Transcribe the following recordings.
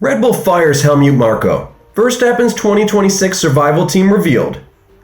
Red Bull fires Helmut Marko. Verstappen's 2026 survival team revealed.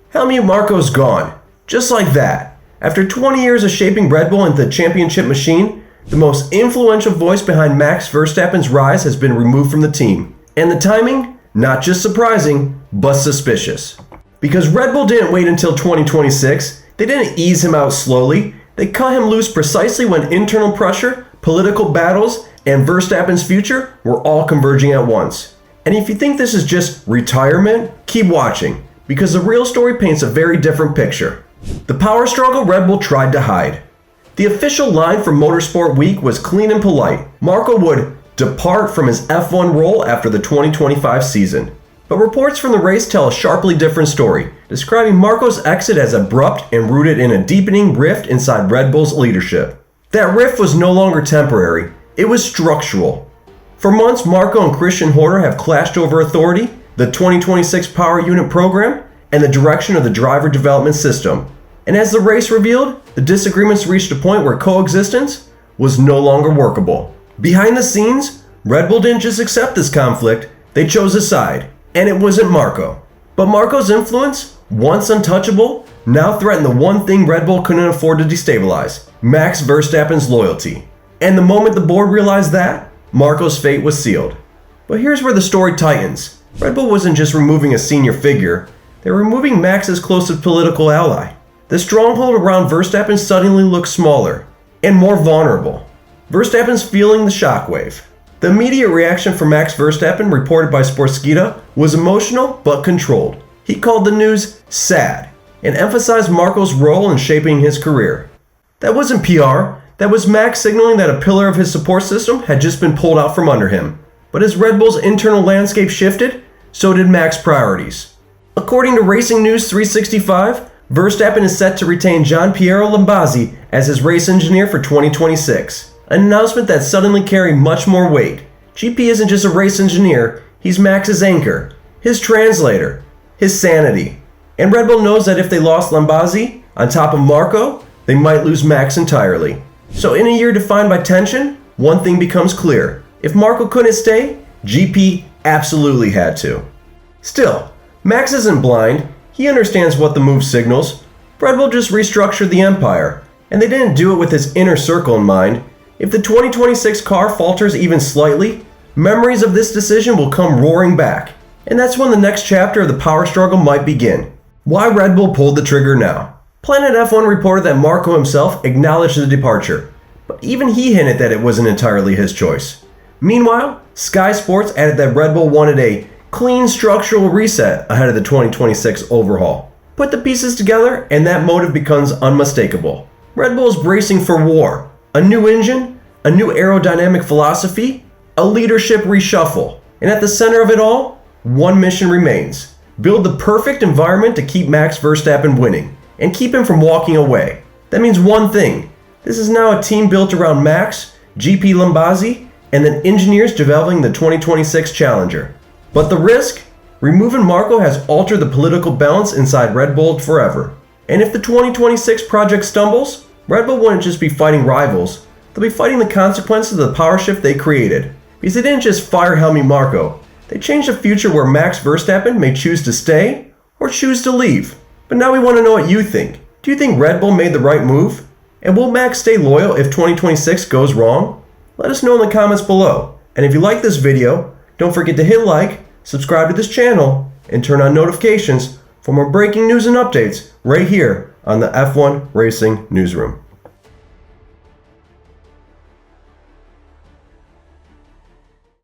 Helmut Marko's gone. Just like that. After 20 years of shaping Red Bull into the championship machine, the most influential voice behind Max Verstappen's rise has been removed from the team. And the timing? Not just surprising, but suspicious. Because Red Bull didn't wait until 2026, they didn't ease him out slowly, they cut him loose precisely when internal pressure, political battles, and Verstappen's future were all converging at once. And if you think this is just retirement, keep watching, because the real story paints a very different picture. The power struggle Red Bull tried to hide. The official line from MotorsportWeek was clean and polite. Marko would depart from his F1 role after the 2025 season. But reports from the race tell a sharply different story, describing Marko's exit as abrupt and rooted in a deepening rift inside Red Bull's leadership. That rift was no longer temporary, it was structural. For months, Marko and Christian Horner have clashed over authority, the 2026 Power Unit program, and the direction of the driver development system. And as the race revealed, the disagreements reached a point where coexistence was no longer workable. Behind the scenes, Red Bull didn't just accept this conflict, they chose a side. And it wasn't Marko. But Marko's influence, once untouchable, now threatened the one thing Red Bull couldn't afford to destabilize, Max Verstappen's loyalty. And the moment the board realized that, Marko's fate was sealed. But here's where the story tightens. Red Bull wasn't just removing a senior figure, they were removing Max's closest political ally. The stronghold around Verstappen suddenly looked smaller and more vulnerable. Verstappen's feeling the shockwave. The immediate reaction from Max Verstappen, reported by Sportskita, was emotional but controlled. He called the news sad and emphasized Marko's role in shaping his career. That wasn't PR, that was Max signaling that a pillar of his support system had just been pulled out from under him. But as Red Bull's internal landscape shifted, so did Max's priorities. According to Racing News 365, Verstappen is set to retain Gianpiero Lambiase as his race engineer for 2026. An announcement that suddenly carried much more weight. GP isn't just a race engineer, he's Max's anchor, his translator, his sanity. And Red Bull knows that if they lost Lambiase, on top of Marko, they might lose Max entirely. So in a year defined by tension, one thing becomes clear. If Marko couldn't stay, GP absolutely had to. Still, Max isn't blind, he understands what the move signals. Red Bull just restructured the empire, and they didn't do it with his inner circle in mind. If the 2026 car falters even slightly, memories of this decision will come roaring back. And that's when the next chapter of the power struggle might begin. Why Red Bull pulled the trigger now? Planet F1 reported that Marko himself acknowledged the departure, but even he hinted that it wasn't entirely his choice. Meanwhile, Sky Sports added that Red Bull wanted a clean structural reset ahead of the 2026 overhaul. Put the pieces together and that motive becomes unmistakable. Red Bull is bracing for war. A new engine, a new aerodynamic philosophy, a leadership reshuffle. And at the center of it all, one mission remains. Build the perfect environment to keep Max Verstappen winning and keep him from walking away. That means one thing. This is now a team built around Max, GP Lambiase, and then engineers developing the 2026 Challenger. But the risk? Removing Marko has altered the political balance inside Red Bull forever. And if the 2026 project stumbles, Red Bull wouldn't just be fighting rivals, they'll be fighting the consequences of the power shift they created. Because they didn't just fire Helmut Marko, they changed a future where Max Verstappen may choose to stay or choose to leave. But now we want to know what you think. Do you think Red Bull made the right move? And will Max stay loyal if 2026 goes wrong? Let us know in the comments below. And if you like this video, don't forget to hit like, subscribe to this channel, and turn on notifications for more breaking news and updates right here on the F1 Racing Newsroom.